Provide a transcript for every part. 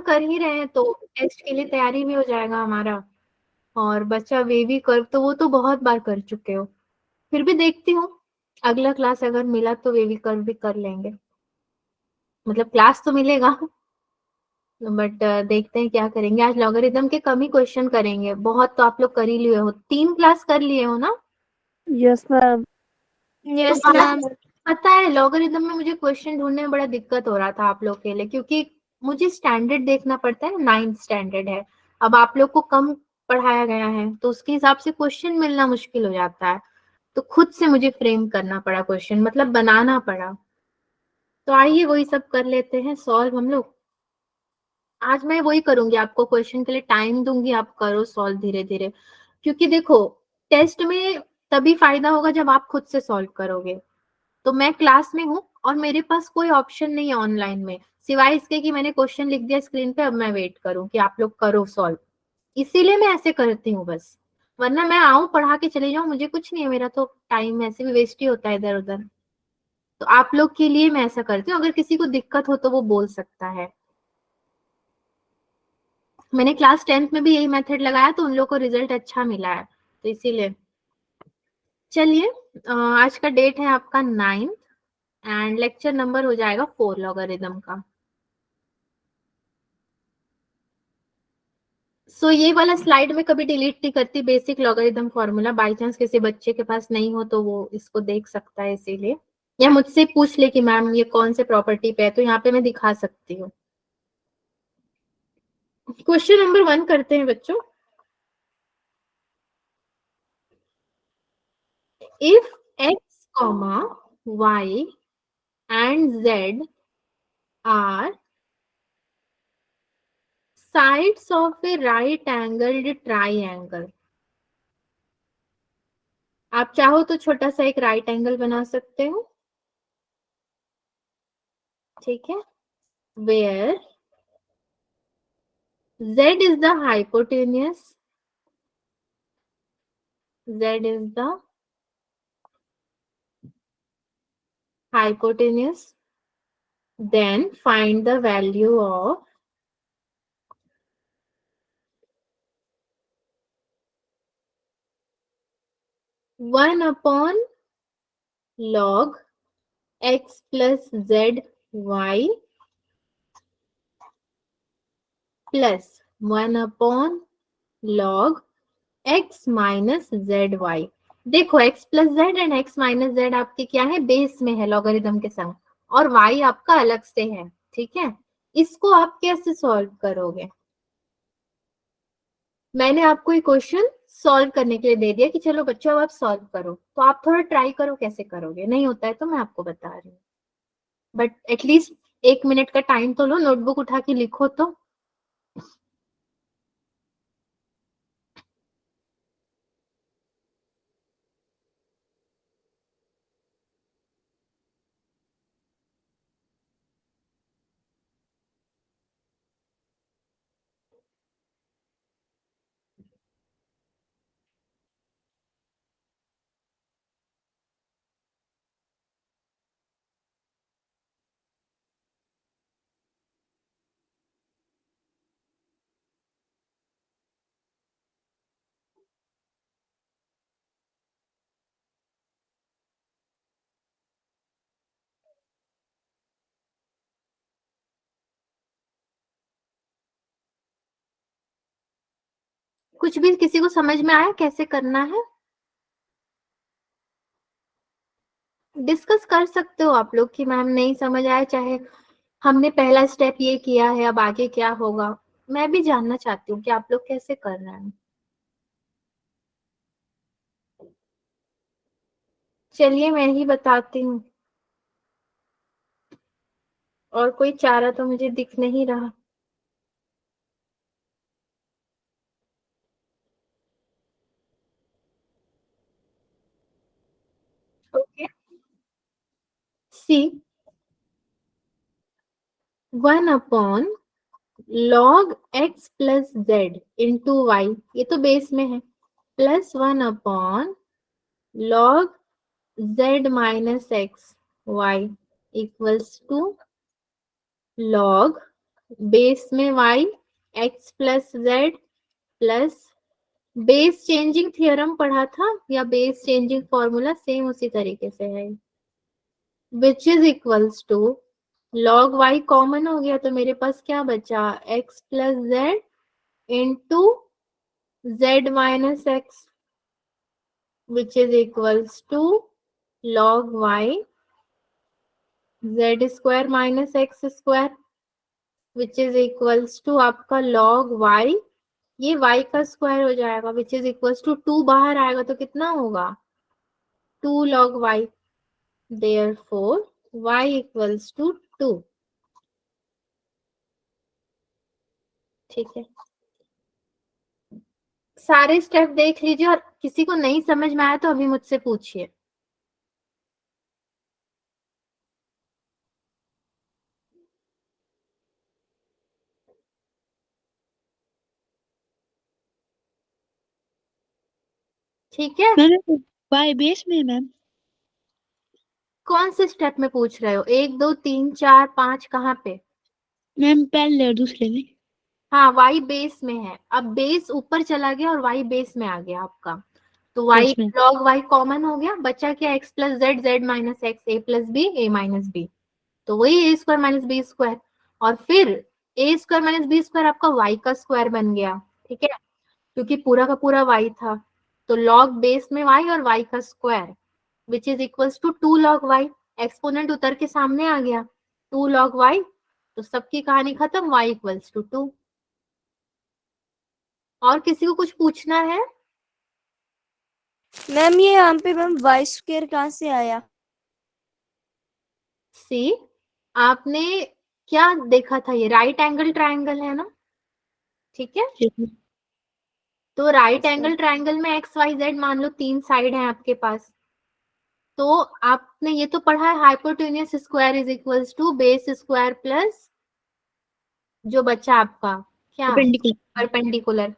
कर ही रहे हैं तो टेस्ट के लिए तैयारी भी हो जाएगा हमारा। और बच्चा वेवी कर्व तो वो तो बहुत बार कर चुके हो, फिर भी देखती हूँ अगला क्लास अगर मिला तो वेवी कर्व भी कर लेंगे, मतलब क्लास तो मिलेगा। बट देखते हैं क्या करेंगे। आज लॉगरिथम के कम ही क्वेश्चन करेंगे, बहुत तो आप लोग कर ही लिए हो, 3 क्लास कर लिए हो ना। Yes ma'am. तो यस मैम। पता है लॉगरिथम में मुझे क्वेश्चन ढूंढने में बड़ा दिक्कत हो रहा था आप लोग के लिए, क्योंकि मुझे स्टैंडर्ड देखना पड़ता है, 9th स्टैंडर्ड है। अब आप लोग को कम पढ़ाया गया है तो उसके हिसाब से क्वेश्चन मिलना मुश्किल हो जाता है, तो खुद से मुझे फ्रेम करना पड़ा क्वेश्चन, मतलब बनाना पड़ा। तो आइए वही सब कर लेते हैं सॉल्व हम लोग। आज मैं वही करूंगी, आपको क्वेश्चन के लिए टाइम दूंगी, आप करो सॉल्व धीरे धीरे, क्योंकि देखो टेस्ट में तभी फायदा होगा जब आप खुद से सॉल्व करोगे। तो मैं क्लास में हूँ और मेरे पास कोई ऑप्शन नहीं है ऑनलाइन में, सिवाय इसके कि मैंने क्वेश्चन लिख दिया स्क्रीन पे, अब मैं वेट करूं कि आप लोग करो सॉल्व। इसीलिए मैं ऐसे करती हूँ बस, वरना मैं आऊं पढ़ा के चले जाऊं, मुझे कुछ नहीं है, मेरा तो टाइम ऐसे भी वेस्ट ही होता है इधर उधर। तो आप लोग के लिए मैं ऐसा करती हूँ, अगर किसी को दिक्कत हो तो वो बोल सकता है। मैंने क्लास 10th में भी यही मेथड लगाया तो उन लोग को रिजल्ट अच्छा मिला है, तो इसीलिए। चलिए आज का डेट है आपका 9th एंड लेक्चर नंबर हो जाएगा 4 लॉगरिथम का। सो ये वाला स्लाइड में कभी डिलीट नहीं करती, basic logarithm formula, by chance किसी बच्चे के पास नहीं हो तो वो इसको देख सकता है इसीलिए, या मुझसे पूछ ले कि मैम ये कौन से प्रॉपर्टी पे है, तो यहाँ पे मैं दिखा सकती हूँ। क्वेश्चन नंबर 1 करते हैं बच्चों। If x, y and z are sides of a right angled triangle, आप चाहो तो छोटा सा एक राइट एंगल बना सकते हो, ठीक है, where z is the hypotenuse, z is the hypotenuse, then find the value of one upon log x plus z y plus 1 upon log x minus z y. देखो x plus z and x minus z आपके क्या है, base में है logarithm के संग, और y आपका अलग से है, ठीक है। इसको आप कैसे सॉल्व करोगे, मैंने आपको एक क्वेश्चन सॉल्व करने के लिए दे दिया कि चलो बच्चों अब आप सॉल्व करो, तो आप थोड़ा ट्राई करो कैसे करोगे, नहीं होता है तो मैं आपको बता रही हूँ, बट एटलीस्ट 1 मिनट का टाइम तो लो, नोटबुक उठा के लिखो तो। कुछ भी किसी को समझ में आया कैसे करना है, डिस्कस कर सकते हो आप लोग कि मैम नहीं समझ आया, चाहे हमने पहला स्टेप ये किया है अब आगे क्या होगा, मैं भी जानना चाहती हूँ कि आप लोग कैसे कर रहे हैं। चलिए मैं ही बताती हूँ, और कोई चारा तो मुझे दिख नहीं रहा। Okay, see 1 upon log x plus z into y, ये तो बेस में है, plus 1 upon log z minus x y equals to log base में y, x plus z plus base changing theorem पढ़ा था या बेस चेंजिंग फॉर्मूला सेम उसी तरीके से है, which is equals to log y common हो गया तो मेरे पास क्या बचा, x plus z into z minus x which is equals to log y z square minus x square which is equals to आपका log y, ये y का स्क्वायर हो जाएगा विच इज इक्वल्स टू 2 बाहर आएगा तो कितना होगा 2 log y, therefore y equals to 2। ठीक है, सारे स्टेप देख लीजिए और किसी को नहीं समझ में आया तो अभी मुझसे पूछिए। ठीक है, मैम वाई बेस में मैम, कौन से स्टेप में पूछ रहे हो, 1 2 3 4 5 कहाँ पे? मैम पहले और दूसरे में। हाँ y बेस में है, अब बेस ऊपर चला गया और y बेस में आ गया आपका, तो y yes ma'am. log y common हो गया, बचा क्या x plus z z minus x a plus b a minus b, तो वही a square minus b square, और फिर a square minus b square आपका y का स्क्वायर बन गया। ठीक है, क्योंकि पूरा का पूरा y था, तो log बेस में y और y का square which is equals to 2 log y, exponent उतर के सामने आ गया 2 log y, तो सबकी कहानी खत्म, y इक्वल्स टू 2। और किसी को कुछ पूछना है? मैम ये यहाँ पे मैम वाई स्क्वायर कहाँ से आया? सी, आपने क्या देखा था, ये राइट एंगल ट्रायंगल है ना, ठीक है, यस मैम। तो right Yes, ma'am. Angle triangle में एक्स वाई जेड मान लो 3 साइड है आपके पास, तो आपने ये तो पढ़ा है hypotenuse square is equals to base square plus जो बचा आपका क्या, परपेंडिकुलर। परपेंडिकुलर,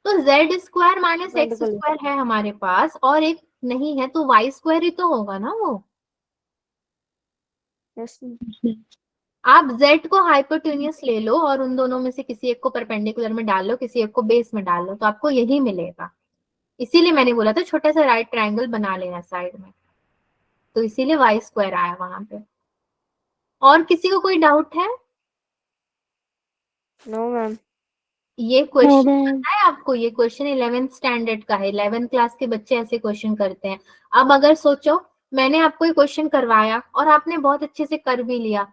तो z square minus x Perpendicular. Square है हमारे पास और एक नहीं है, तो वाई स्क्वायर ही तो होगा ना वो। Yes, ma'am. आप z को हाइपोटेन्यूस ले लो और उन दोनों में से किसी एक को परपेंडिकुलर में डाल लो, किसी एक को बेस में डाल लो, तो आपको यही मिलेगा। इसीलिए मैंने बोला था छोटा सा राइट ट्रायंगल बना लेना साइड में, तो इसीलिए वाई स्क्वायर आया वहां पे। और किसी को कोई डाउट है? No, ma'am. ये नो क्वेश्चन मैम। पता है आपको, ये क्वेश्चन 11th स्टैंडर्ड का है, 11th क्लास के बच्चे ऐसे क्वेश्चन करते हैं। अब अगर सोचो मैंने आपको ये क्वेश्चन करवाया और आपने बहुत अच्छे से कर भी लिया,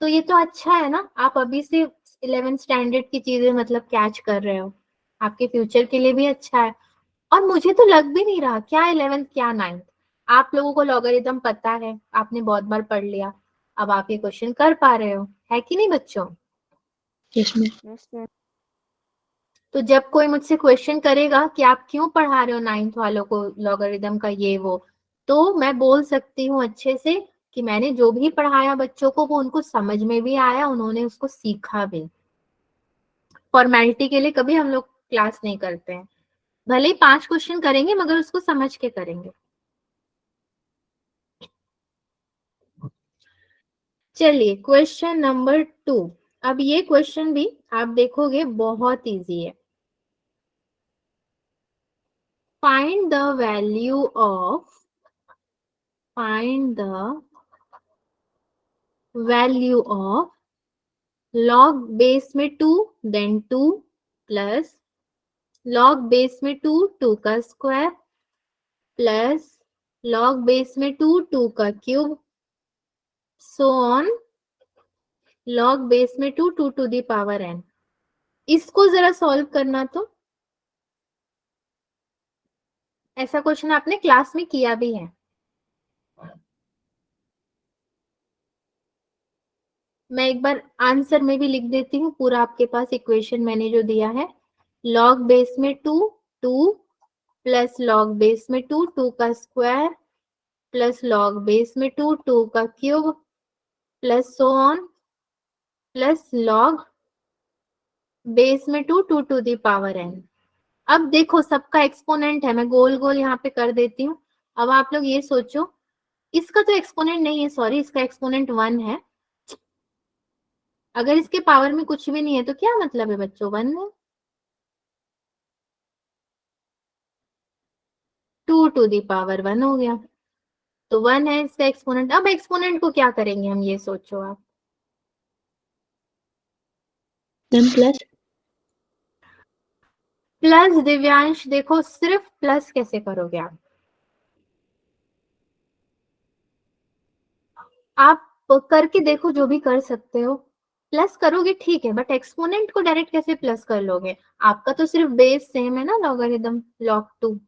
तो ये तो अच्छा है ना, आप अभी से 11th स्टैंडर्ड की चीजें मतलब कैच कर रहे हो, आपके फ्यूचर के लिए भी अच्छा है। और मुझे तो लग भी नहीं रहा क्या 11th क्या 9th, आप लोगों को लॉगरिथम पता है, आपने बहुत बार पढ़ लिया, अब आप ये क्वेश्चन कर पा रहे हो, है कि नहीं बच्चों? Yes ma'am. Yes, ma'am. तो जब कोई मुझसे क्वेश्चन करेगा कि आप क्यों पढ़ा रहे हो 9th वालों को लॉगरिथम का ये वो, तो मैं बोल सकती हूँ अच्छे से कि मैंने जो भी पढ़ाया बच्चों को वो उनको समझ में भी आया, उन्होंने उसको सीखा भी। फॉर्मेलिटी के लिए कभी हम लोग क्लास नहीं करते हैं, भले ही 5 क्वेश्चन करेंगे मगर उसको समझ के करेंगे। चलिए क्वेश्चन नंबर 2, अब ये क्वेश्चन भी आप देखोगे बहुत इजी है। Find the value of, find the value of log base में 2 देन 2 प्लस log बेस में 2 2 का स्क्वायर प्लस log बेस में 2 2 का cube, so on log base में 2 2 टू द पावर n। इसको जरा सॉल्व करना, तो ऐसा क्वेश्चन आपने क्लास में किया भी है। मैं एक बार आंसर में भी लिख देती हूँ पूरा, आपके पास इक्वेशन मैंने जो दिया है, log बेस में 2 2 प्लस log बेस में 2 2 का स्क्वायर प्लस log बेस में 2 2 का cube plus so on plus log base में 2 2 टू द पावर n। अब देखो सबका एक्सपोनेंट है, मैं गोल गोल यहाँ पे कर देती हूँ। अब आप लोग ये सोचो, इसका तो एक्सपोनेंट नहीं है, सॉरी इसका एक्सपोनेंट 1 है, अगर इसके पावर में कुछ भी नहीं है तो क्या मतलब है बच्चों, 1 है। 2 to the power 1 हो गया, तो 1 है इसका एक्सपोनेंट। अब एक्सपोनेंट को क्या करेंगे हम, ये सोचो आप। Ma'am plus. प्लस दिव्यांश, देखो सिर्फ प्लस कैसे करोगे आप करके देखो, जो भी कर सकते हो। प्लस करोगे ठीक है, बट एक्सपोनेंट को डायरेक्ट कैसे प्लस कर लोगे? आपका तो सिर्फ बेस सेम है ना, लॉगरिदम log 2।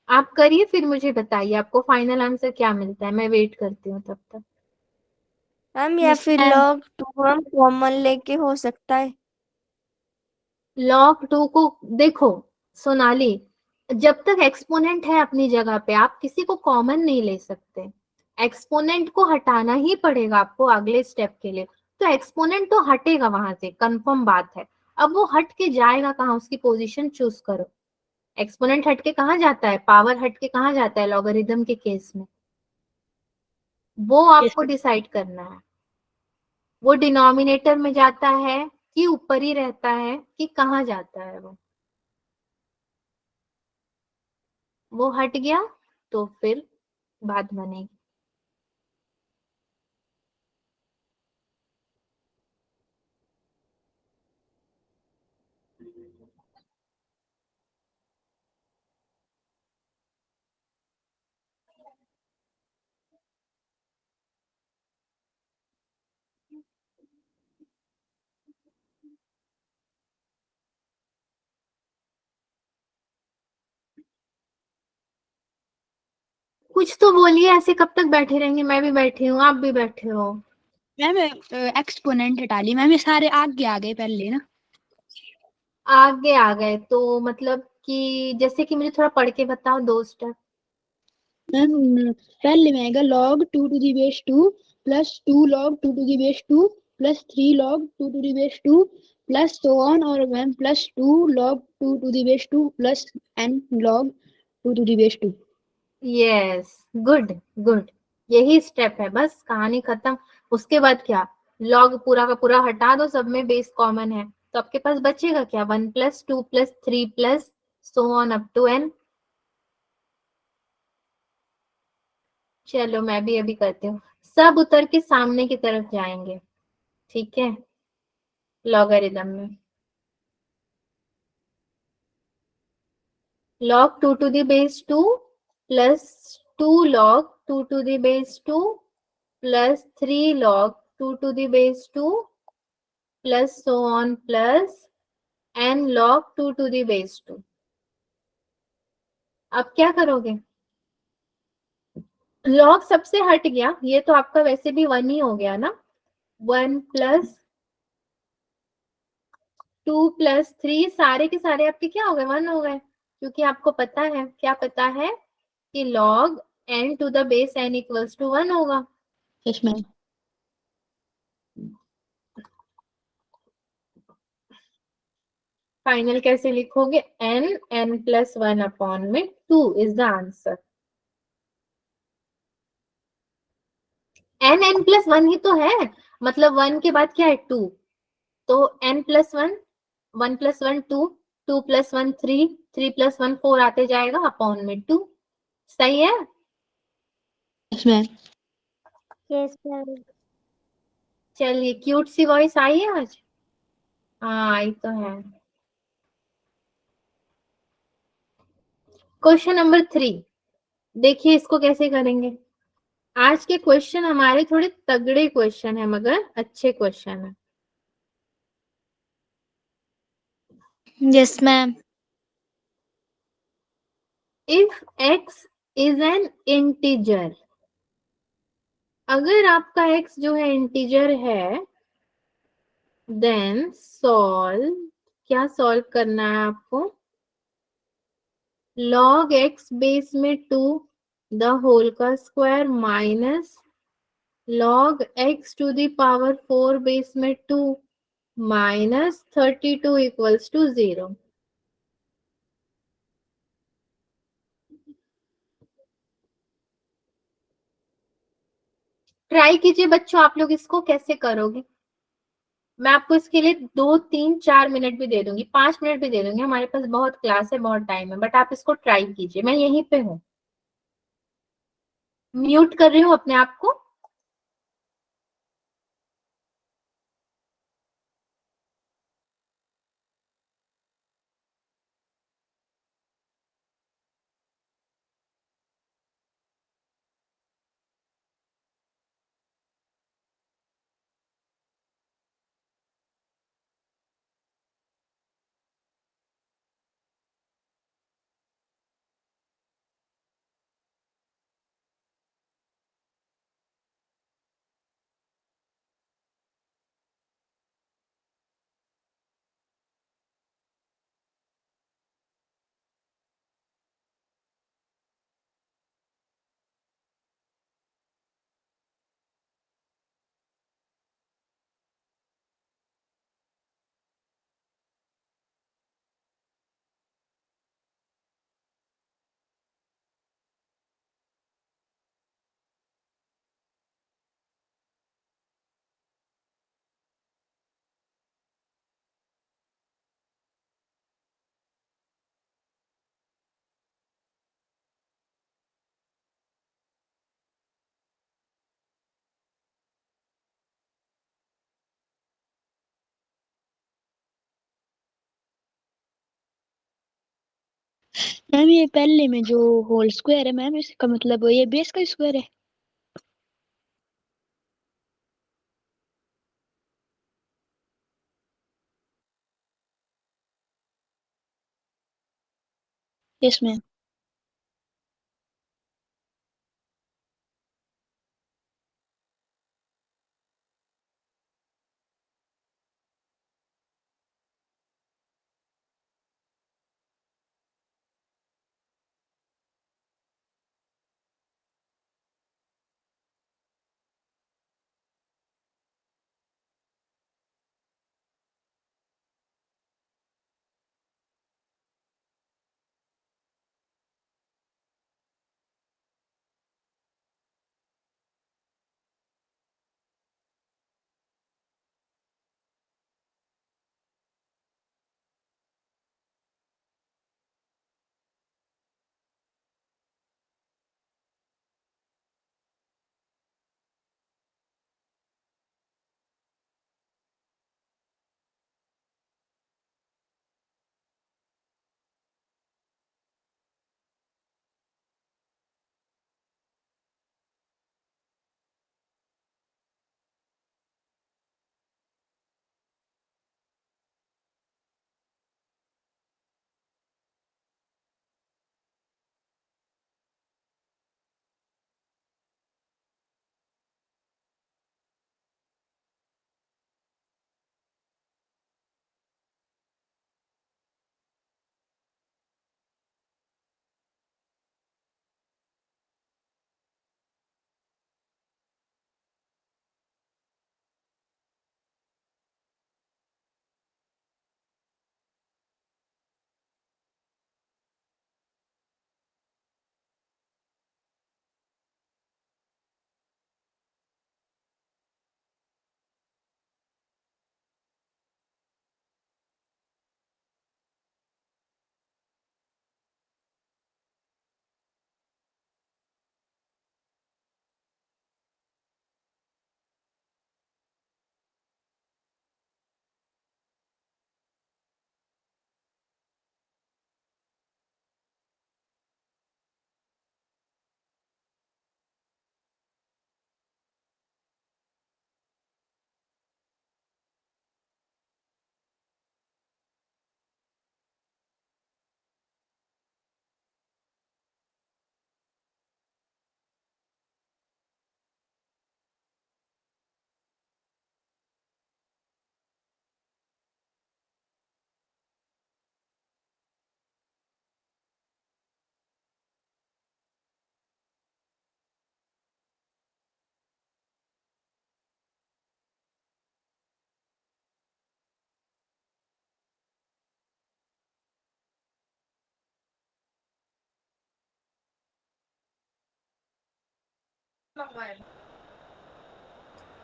आप करिए फिर मुझे बताइए आपको फाइनल आंसर क्या मिलता है, मैं वेट करती हूँ तब तक। मैम या यस फिर मैम। log 2 हम कॉमन लेके हो सकता है। log 2 को देखो सोनाली, जब तक एक्सपोनेंट है अपनी जगह पे आप किसी को कॉमन नहीं ले सकते। एक्सपोनेंट को हटाना ही पड़ेगा आपको अगले स्टेप के लिए। तो एक्सपोनेंट तो हटेगा वहां से, कंफर्म बात है। अब वो हट के जाएगा कहाँ, उसकी पोजीशन चूज करो। एक्सपोनेंट हट के कहाँ जाता है, पावर हट के कहाँ जाता है लॉगरिदम के केस में, वो यस आपको मैम। डिसाइड करना है। वो डिनोमिनेटर में जाता है कि ऊपर ही रहता है कि कहाँ जाता है वो हट गया तो फिर बात बनेगी। कुछ तो बोलिए, ऐसे कब तक बैठे रहेंगे, मैं भी बैठी हूँ आप भी बैठे हो। मैम एक्सपोनेंट हटा ली मैम, ये सारे आगे आ गए पहले ना। आगे आ गए तो मतलब कि जैसे कि मुझे थोड़ा पढ़ के बताओ 2 स्टेप। मैम पहले में आएगा log 2 to the base 2 plus 2 log 2 to the base 2 plus 3 log 2 to the base 2 plus so on, और ma'am plus 2 log 2 to the base 2 plus n log 2 to the base 2। Yes, good good, यही step है, बस कहानी खत्म। उसके बाद क्या, log पूरा का पूरा हटा दो, सब में बेस कॉमन है, तो आपके पास बचेगा क्या, 1 + 2 + 3 so on up to n। चलो मैं भी अभी करती हूँ, सब उतर के सामने की तरफ जाएंगे, ठीक है, लॉगरिदम में। log 2 to the base 2 plus 2 log 2 to the base 2 plus 3 log 2 to the base 2 plus so on plus n log 2 to the base 2। अब क्या करोगे, log सबसे हट गया, ये तो आपका वैसे भी 1 ही हो गया ना। 1 + 2 + 3 सारे के सारे आपके क्या हो गए, 1 हो गए, क्योंकि आपको पता है, क्या पता है कि log n to the base n = 1 होगा। Yes ma'am. फाइनल कैसे लिखोगे, n+1/2 is the answer. n+1 ही तो है, मतलब 1 के बाद क्या है 2, तो n+1, 1 + 1 2, 2 + 1 3, 3 + 1 4 आते जाएगा अपॉन में 2। सही है। Yes ma'am. Yes ma'am. चलिए, क्यूट सी वॉइस आई है आज। हाँ आई तो है। क्वेश्चन नंबर 3, देखिए इसको कैसे करेंगे। आज के क्वेश्चन हमारे थोड़े तगड़े क्वेश्चन है, मगर अच्छे क्वेश्चन है। Yes ma'am. If x is an integer, अगर आपका x जो है इंटीजर है, देन सॉल्व, क्या सॉल्व करना है आपको, log x बेस में 2 द होल का square minus log x⁴ base में 2 माइनस 32 = 0। ट्राई कीजिए बच्चों, आप लोग इसको कैसे करोगे। मैं आपको इसके लिए 2 3 4 मिनट भी दे दूंगी, 5 मिनट भी दे दूंगी, हमारे पास बहुत क्लास है, बहुत टाइम है, बट आप इसको ट्राई कीजिए। मैं यहीं पे हूँ, म्यूट कर रही हूँ अपने आप को। मैम ये पहले में जो होल स्क्वायर है मैम, इसका मतलब ये बेस का स्क्वायर है। Yes ma'am.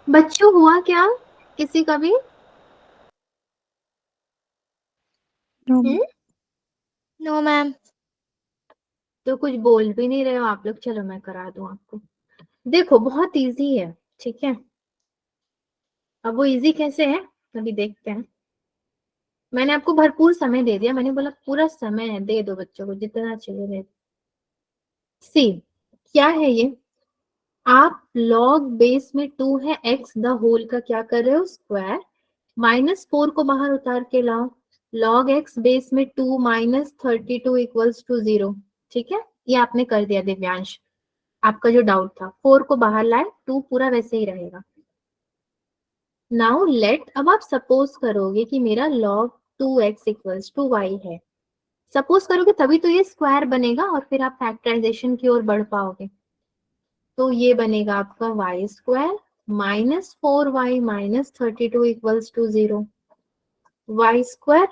बच्चों हुआ क्या किसी का भी? No hmm? No ma'am. तो कुछ बोल भी नहीं रहे हो आप लोग। चलो मैं करा दूं आपको। देखो बहुत इजी है, ठीक है। अब वो इजी कैसे है अभी देखते हैं। मैंने आपको भरपूर समय दे दिया, मैंने बोला पूरा समय है, दे दो बच्चों को जितना चाहिए दे दो। सी क्या है ये, आप लॉग बेस में 2 है एक्स द होल का क्या कर रहे हो, स्क्वायर। -4 को बाहर उतार के लाओ, लॉग एक्स बेस में 2 -32 इक्वल्स टू 0। ठीक है, ये आपने कर दिया दिव्यांश। आपका जो डाउट था 4 को बाहर लाए, 2 पूरा वैसे ही रहेगा। नाउ लेट, अब आप सपोज करोगे कि मेरा log 2x equals to y है। सपोज करोगे तभी तो ये स्क्वायर बनेगा और फिर आप फैक्टराइजेशन की ओर बढ़ पाओगे। तो ये बनेगा आपका y square -4y -32 equals to 0, y square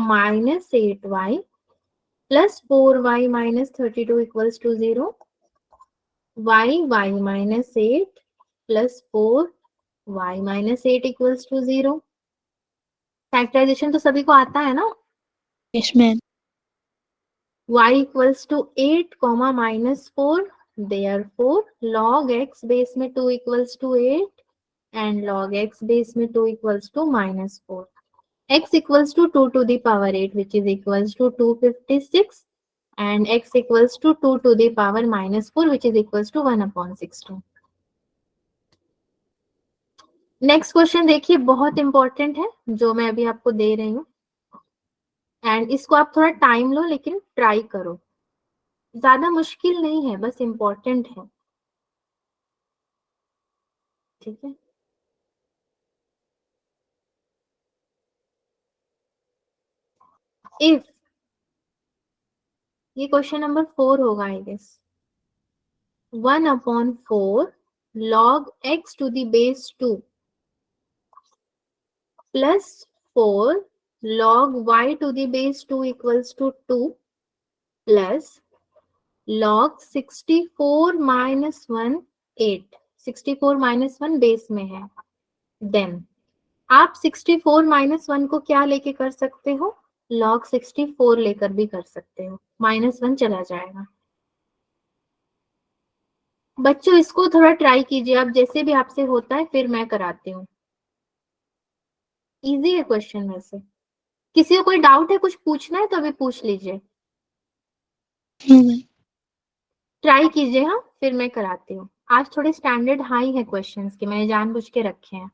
-8y +4y -32 equals to 0, y -8 +4y -8 equals to 0। Factorisation तो सभी को आता है ना। Yes ma'am. y equals to 8 -4, therefore log x base में 2 equals to 8 and log x base में 2 equals to -4। x equals to 2 to the power 8 which is equals to 256 and x equals to 2 to the power -4 which is equals to 1/16। Next question देखिए, बहुत important है जो मैं अभी आपको दे रही हूँ, एंड इसको आप थोड़ा टाइम लो लेकिन ट्राई करो। ज्यादा मुश्किल नहीं है, बस इंपॉर्टेंट है, ठीक है। इफ, ये क्वेश्चन नंबर 4 होगा I guess. 1/4 log x to the base 2 plus 4 log y to the base 2 equals to 2 plus log 64 minus 1 8। 64 minus 1 base में है। देन आप 64 माइनस 1 को क्या लेके कर सकते हो, log 64 लेकर भी कर सकते हो, -1 चला जाएगा। बच्चों इसको थोड़ा ट्राई कीजिए आप, जैसे भी आपसे होता है फिर मैं कराती हूँ। इजी है क्वेश्चन वैसे। किसी को कोई डाउट है, कुछ पूछना है तो अभी पूछ लीजिए। No ma'am. ट्राई कीजिए, हाँ फिर मैं कराती हूँ। आज थोड़े स्टैंडर्ड हाई है क्वेश्चंस के, मैंने जानबूझ के रखे हैं।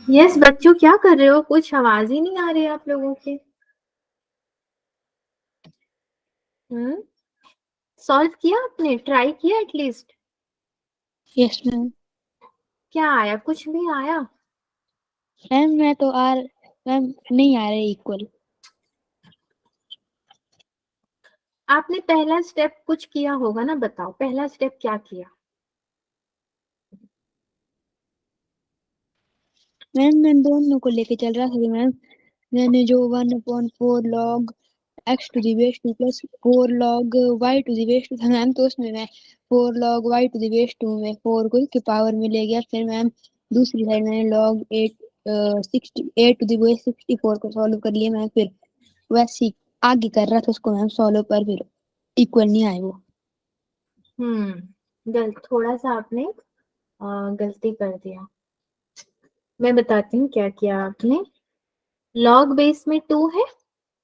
यस बच्चों, क्या कर रहे हो? कुछ आवाज ही नहीं आ रही है आप लोगों की। सॉल्व किया आपने? ट्राई किया एटलीस्ट? Yes ma'am. क्या आया? कुछ भी आया? मैम मैं तो मैम नहीं आ रहे इक्वल। आपने पहला स्टेप कुछ किया होगा ना, बताओ पहला स्टेप क्या किया? मैम मैं दोनों को लेके चल रहा था मैम। मैंने जो 1/4 log x to the base 2 plus 4 log y to the base 2 था मैम, तो उसमें मैं 4 log y to the base 2 में 4 को के पावर में ले गया। फिर मैम दूसरी साइड मैंने log 8 to the base 64 को सॉल्व कर लिया। मैं फिर वैसे ही आगे कर रहा था उसको मैम सॉल्व, पर फिर इक्वल नहीं आए वो। थोड़ा सा आपने गलती कर दिया। मैं बताती हूँ क्या किया आपने। लॉग बेस में 2 है,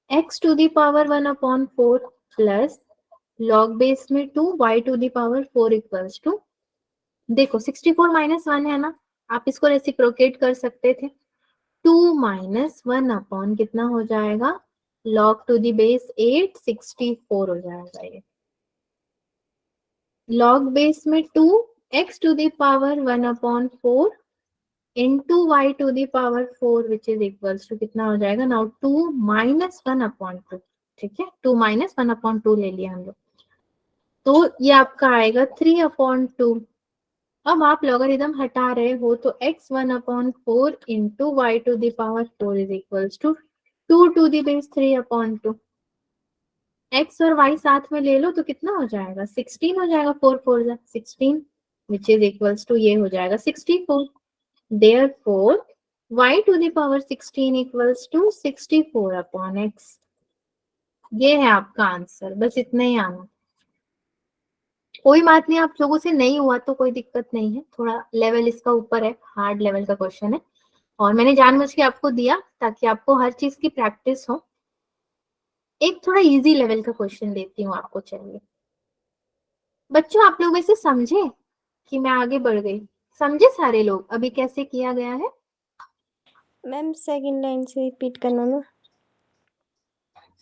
x to the power 1/4 plus log base में 2 y to the power 4 equals to, देखो 64 माइनस 1 है ना, आप इसको रेसिप्रोकेट कर सकते थे। 2 माइनस 1 अपॉन कितना हो जाएगा? लॉग टू दी बेस 8 64 हो जाएगा ये। लॉग बेस में 2 x to the power 1/4 into y to the power 4 which is equals to कितना हो जाएगा? नाउ 2 माइनस 1/2, ठीक है, 2 माइनस 1/2 ले लिया हम लोग, तो ये आपका आएगा 3/2। अब आप लॉगरिथम हटा रहे हो तो x 1/4 into y to the power 4 is equals to 2 to the base 3/2। x और y साथ में ले लो तो कितना हो जाएगा? 16 हो जाएगा। 4 4 जा 16 विच इज इक्वल्स टू ये हो जाएगा 64। Therefore, y to the power 16 equals to 64 upon x। ये है आपका आंसर, बस इतना ही आना। कोई बात नहीं, आप लोगों से नहीं हुआ तो कोई दिक्कत नहीं है, थोड़ा लेवल इसका ऊपर है, हार्ड लेवल का क्वेश्चन है और मैंने जानबूझ के आपको दिया ताकि आपको हर चीज की प्रैक्टिस हो। एक थोड़ा इजी लेवल का क्वेश्चन देती हूँ आपको, चलिए। बच्चों आप लोग वैसे समझे कि मैं आगे बढ़ गई? समझे सारे लोग अभी कैसे किया गया है? मैम सेकंड लाइन से रिपीट करना ना।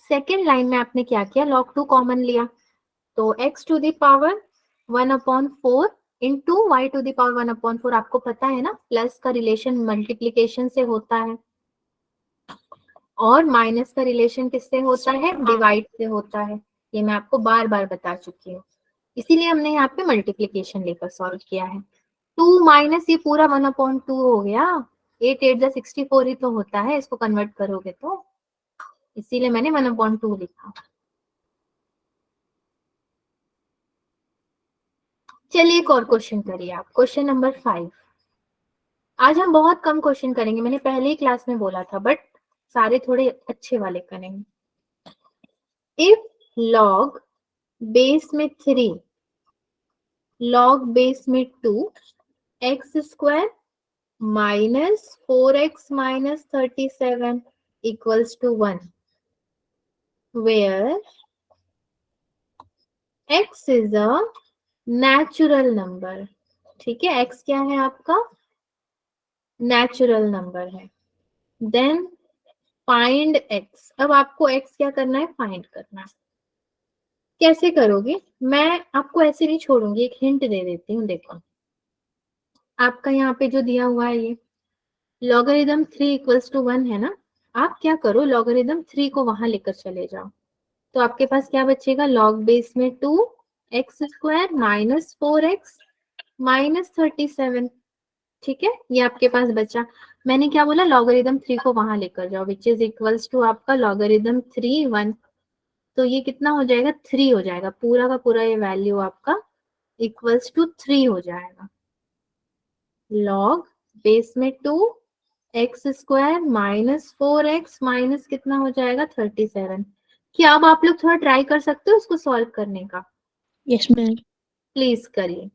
सेकेंड लाइन में आपने क्या किया? log 2 कॉमन लिया, तो x to the power 1/4 into y to the power 1/4। आपको पता है ना, प्लस का रिलेशन मल्टीप्लीकेशन से होता है और माइनस का रिलेशन किससे होता है? डिवाइड से होता है। ये मैं आपको बार बार बता चुकी हूँ, इसीलिए हमने यहाँ पे मल्टीप्लीकेशन लेकर सॉल्व किया है। 2 माइनस ये पूरा 1/2 हो गया। 8 8 जा 64 ही तो होता है, इसको कन्वर्ट करोगे तो, इसीलिए मैंने 1/2 लिखा। चलिए एक और क्वेश्चन करिए आप, क्वेश्चन नंबर 5। आज हम बहुत कम क्वेश्चन करेंगे, मैंने पहले ही क्लास में बोला था, बट सारे थोड़े अच्छे वाले करेंगे। इफ लॉग बेस में 3, लॉग बेस में 2, x square minus 4x minus 37 equals to 1, where x इज अ नेचुरल नंबर। ठीक है, x क्या है आपका? नेचुरल नंबर है। Then find x। अब आपको x क्या करना है? फाइंड करना है। कैसे करोगे? मैं आपको ऐसे नहीं छोड़ूंगी, एक हिंट दे देती हूँ। देखो आपका यहाँ पे जो दिया हुआ है ये लॉगरिदम 3 इक्वल्स टू 1 है ना, आप क्या करो, लॉगरिदम 3 को वहां लेकर चले जाओ, तो आपके पास क्या बचेगा? लॉग बेस में 2 x square minus 4x minus 37। ठीक है, ये आपके पास बचा। मैंने क्या बोला? लॉगरिदम 3 को वहां लेकर जाओ विच इज इक्वल्स टू आपका लॉगरिदम 3 1, तो ये कितना हो जाएगा? 3 हो जाएगा, पूरा का पूरा ये वैल्यू आपका इक्वल्स टू 3 हो जाएगा। लॉग बेस में 2 x square minus 4x minus कितना हो जाएगा? 37। क्या अब आप लोग थोड़ा ट्राई कर सकते हो इसको सॉल्व करने का? Yes ma'am. प्लीज करिए।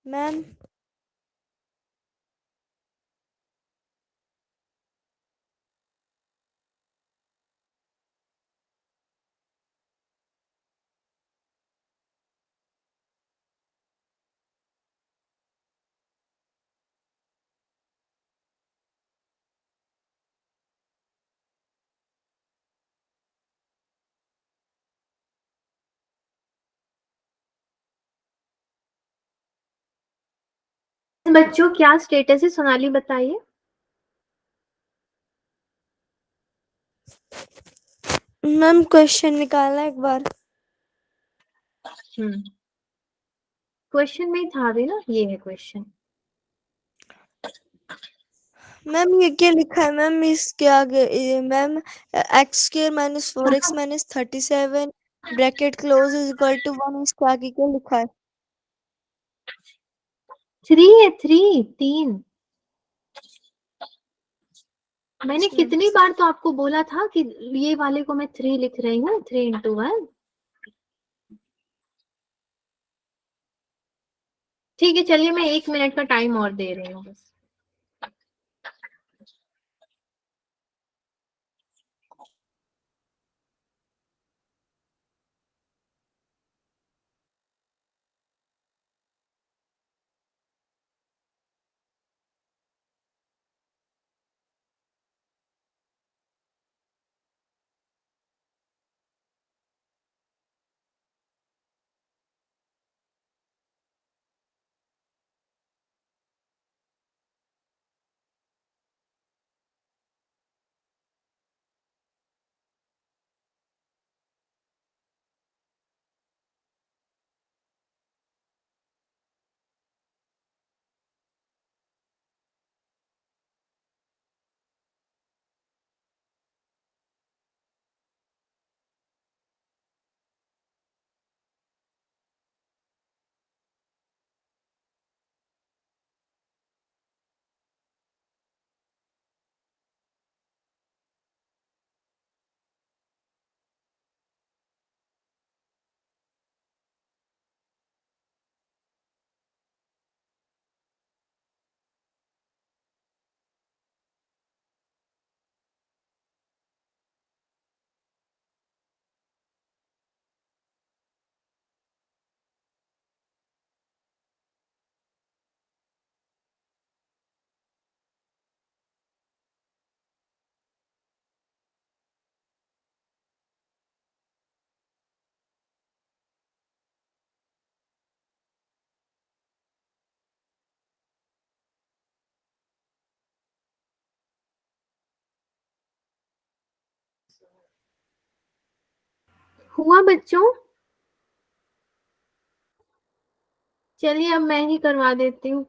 मैम बच्चों क्या स्टेटस है, सोनाली बताइए। मैम क्वेश्चन निकालना एक बार। क्वेश्चन में ही था भी ना, ये है क्वेश्चन। मैम ये क्या लिखा है मैम इसके आगे? Ma'am x square minus 4x minus 37 bracket close is equal to 1, इसके आगे क्या लिखा है? 3 है, 3। मैंने अच्छा। कितनी बार तो आपको बोला था कि ये वाले को मैं 3 लिख रही हूँ, 3 into 1। ठीक है, चलिए मैं 1 मिनट का टाइम और दे रही हूँ बस। हुआ बच्चों? चलिए अब मैं ही करवा देती हूँ,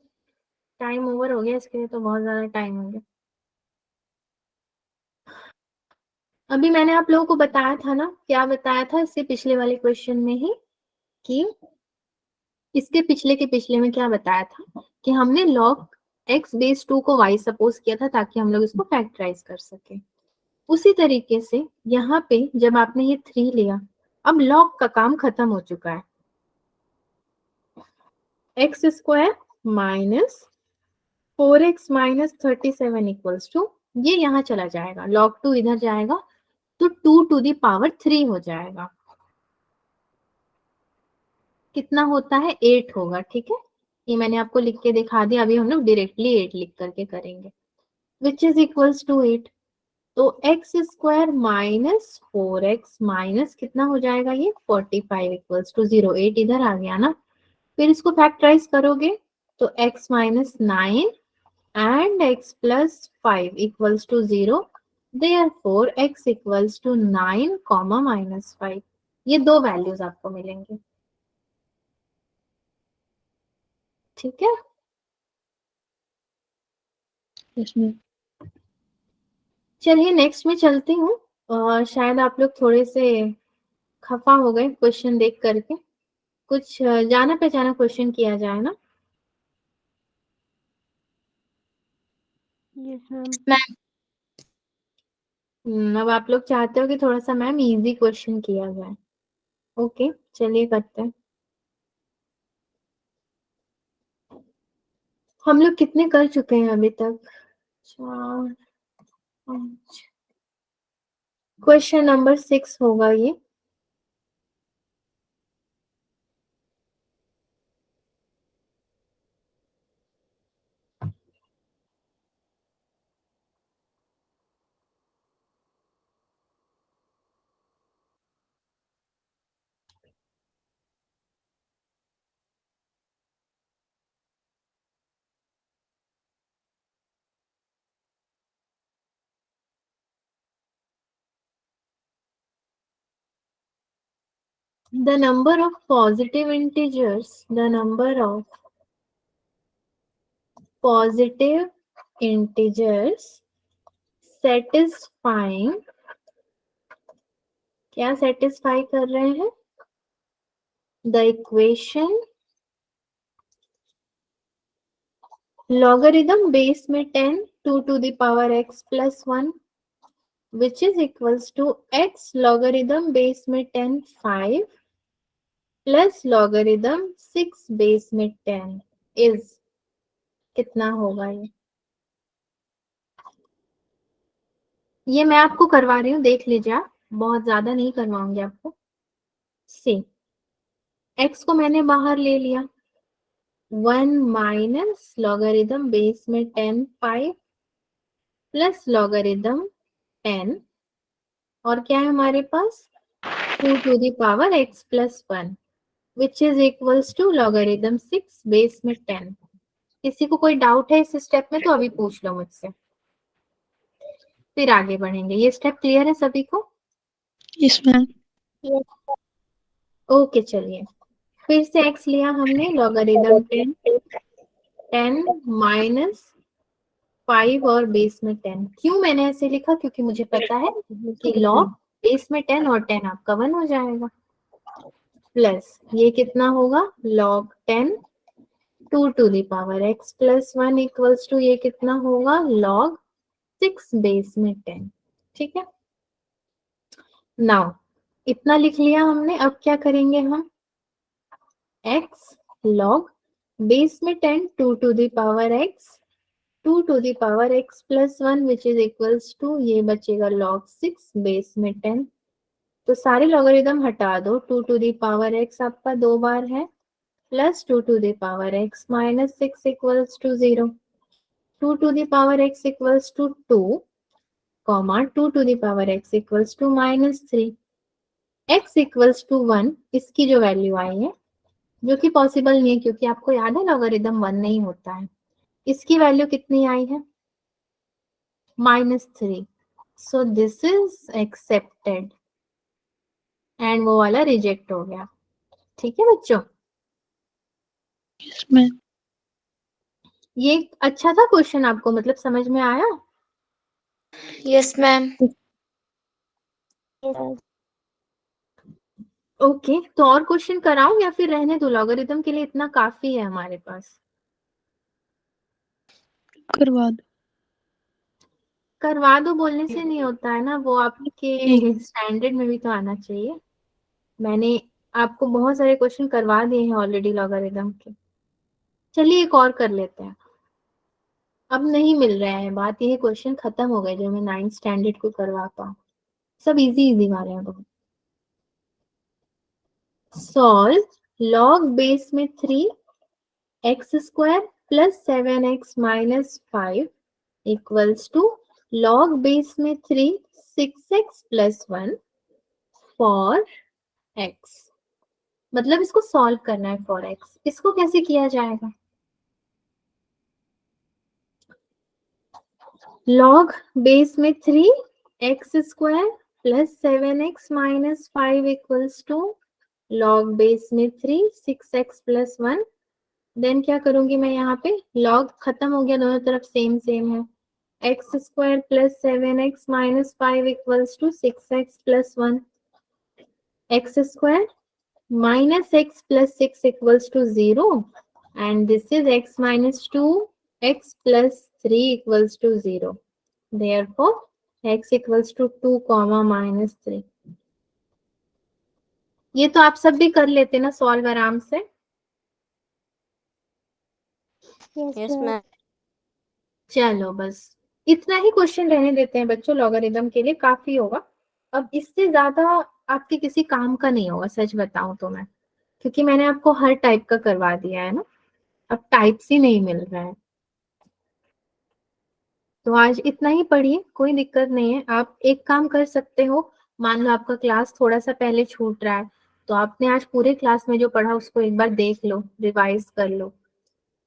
टाइम ओवर हो गया, इसके लिए तो बहुत ज्यादा टाइम हो गया। अभी मैंने आप लोगों को बताया था ना, क्या बताया था इससे पिछले वाले क्वेश्चन में ही, कि इसके पिछले के पिछले में क्या बताया था कि हमने log x बेस 2 को y सपोज किया था ताकि हम लोग इसको फैक्टराइज कर सके। उसी तरीके से यहाँ पे जब आपने ये 3 लिया, अब log का काम खत्म हो चुका है। X square minus 4x minus 37 equals to, ये यहाँ चला जाएगा, log 2 इधर जाएगा तो 2 टू दी पावर 3 हो जाएगा। कितना होता है? 8 होगा, ठीक है। ये मैंने आपको लिख के दिखा दिया, अभी हम लोग डायरेक्टली 8 लिख करके करेंगे, विच इज इक्वल्स टू 8। तो x square minus 4x minus कितना हो जाएगा ये 45 इक्वल्स टू 0। 8 इधर आ गया ना, फिर इसको फैक्टराइज करोगे तो x minus 9 and x plus 5 equals to 0। Therefore x equals to 9 comma minus 5। ये दो वैल्यूज आपको मिलेंगे, ठीक है। इसमें चलिए नेक्स्ट में चलती हूँ। और शायद आप लोग थोड़े से खफा हो गए क्वेश्चन देख करके, कुछ जाना पहचाना क्वेश्चन किया जाए ना। Yes ma'am. अब आप लोग चाहते हो कि थोड़ा सा मैम इजी क्वेश्चन किया जाए। ओके चलिए करते हैं। हम लोग कितने कर चुके हैं अभी तक? 4 5। क्वेश्चन नंबर 6 होगा ये। The number of positive integers, the number of positive integers satisfying, क्या satisfy कर रहे हैं? The equation logarithm base में 10 2 to the power x plus 1 which is equals to x logarithm base में 10 5 plus logarithm 6 base में 10 is कितना होगा ये मैं आपको करवा रही हूँ, देख लीजिए आप, बहुत ज्यादा नहीं करवाऊंगी आपको। सी x को मैंने बाहर ले लिया, 1 माइनस लॉगरिदम बेस में 10 5 प्लस लॉगरिदम 10 और क्या है हमारे पास 2 to the power x plus 1 which is equals to logarithm 6 base में 10। किसी को कोई डाउट है इस स्टेप में तो अभी पूछ लो मुझसे, फिर आगे बढ़ेंगे। ये स्टेप क्लियर है सभी को? Yes ma'am. ओके चलिए, फिर से x लिया हमने, लॉगरिदम 10 माइनस 5 और बेस में 10। क्यों मैंने ऐसे लिखा? क्योंकि मुझे पता है कि लॉग बेस में 10 और 10 आपका 1 हो जाएगा, प्लस ये कितना होगा log 10 2 to the power x plus 1 equals to ये कितना होगा लॉग 6 बेस में 10। ठीक है, नाउ इतना लिख लिया हमने। अब क्या करेंगे हम, x लॉग बेस में 10 2 to the power x 2 to the power x plus 1 which is equals to ये बचेगा log 6 बेस में 10। तो सारे लॉगरिदम हटा दो, 2 to the power x आपका 2 बार है plus 2 to the power x minus 6 equals to 0, 2 to the power x equals to 2 comma 2 to the power x equals to minus 3, x equals to 1 इसकी जो value आई है, जो कि possible नहीं है क्योंकि आपको याद है लॉगरिदम 1 नहीं होता है, इसकी वैल्यू कितनी आई है -3। So this is accepted and वो वाला रिजेक्ट हो गया। ठीक है बच्चों, यस मैम। ये अच्छा था क्वेश्चन, आपको मतलब समझ में आया? Yes ma'am. ओके, तो और क्वेश्चन कराऊं या फिर रहने दो? लॉगरिदम के लिए इतना काफी है हमारे पास। करवा दो। करवा दो बोलने से नहीं होता है ना, वो आपके स्टैंडर्ड में भी तो आना चाहिए। मैंने आपको बहुत सारे क्वेश्चन करवा दिए हैं ऑलरेडी लॉगरिदम के। चलिए एक और कर लेते हैं, अब नहीं मिल रहा है, बात ये क्वेश्चन खत्म हो गए जो मैं 9th स्टैंडर्ड को करवाता हूँ, सब इजी इजी वाले हैं बहुत। सॉल्व लॉग बेस में 3 x square plus 7x minus 5 equals to log base में 3 6x प्लस 1 फॉर x। मतलब इसको सॉल्व करना है फॉर x। इसको कैसे किया जाएगा? लॉग बेस में 3 x square plus 7x minus 5 equals to log base में 3 6x प्लस 1। देन क्या करूंगी मैं, यहाँ पे लॉग खत्म हो गया, दोनों तरफ सेम सेम है, x square plus 7x minus 5 equals to 6x plus 1, x square minus x plus 6 equals to 0 and this is x minus 2 x plus 3 equals to 0, therefore x equals to 2 comma minus 3। ये तो आप सब भी कर लेते ना solve आराम से। Yes ma'am. चलो बस इतना ही क्वेश्चन रहने देते हैं बच्चों, लॉगरिदम के लिए काफी होगा। अब इससे ज्यादा आपके किसी काम का नहीं होगा, सच बताऊं तो मैं, क्योंकि मैंने आपको हर टाइप का करवा दिया है ना, अब टाइप्स ही नहीं मिल रहा है। तो आज इतना ही पढ़िए, कोई दिक्कत नहीं है। आप एक काम कर सकते हो, मान लो आपका क्लास थोड़ा सा पहले छूट रहा है, तो आपने आज पूरे क्लास में जो पढ़ा उसको एक बार देख लो, रिवाइज कर लो,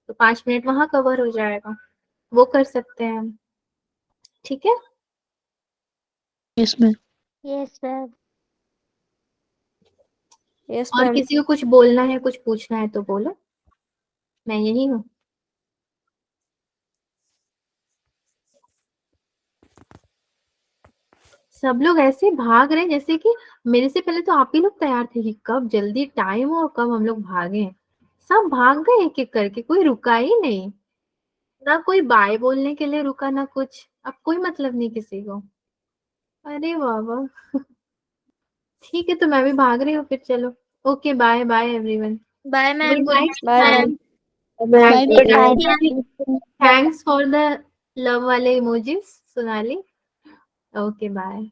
तो 5 मिनट वहां कवर हो जाएगा, वो कर सकते हैं हम। ठीक है, yes ma'am. Yes ma'am. Yes और मैम। किसी को कुछ बोलना है, कुछ पूछना है तो बोलो, मैं यही हूँ। सब लोग ऐसे भाग रहे हैं जैसे कि मेरे से पहले तो आप ही लोग तैयार थे कि कब जल्दी टाइम हो और कब हम लोग भागे। सब भाग गए एक एक करके, कोई रुका ही नहीं, ना कोई बाय बोलने के लिए रुका, ना कुछ। अब कोई मतलब नहीं किसी को। अरे बाबा ठीक है, तो मैं भी भाग रही हूँ फिर, चलो okay, bye bye everyone, bye ma'am. Good night. Bye ma'am. Bye thanks for the love वाले इमोजीज सोनाली। Okay bye.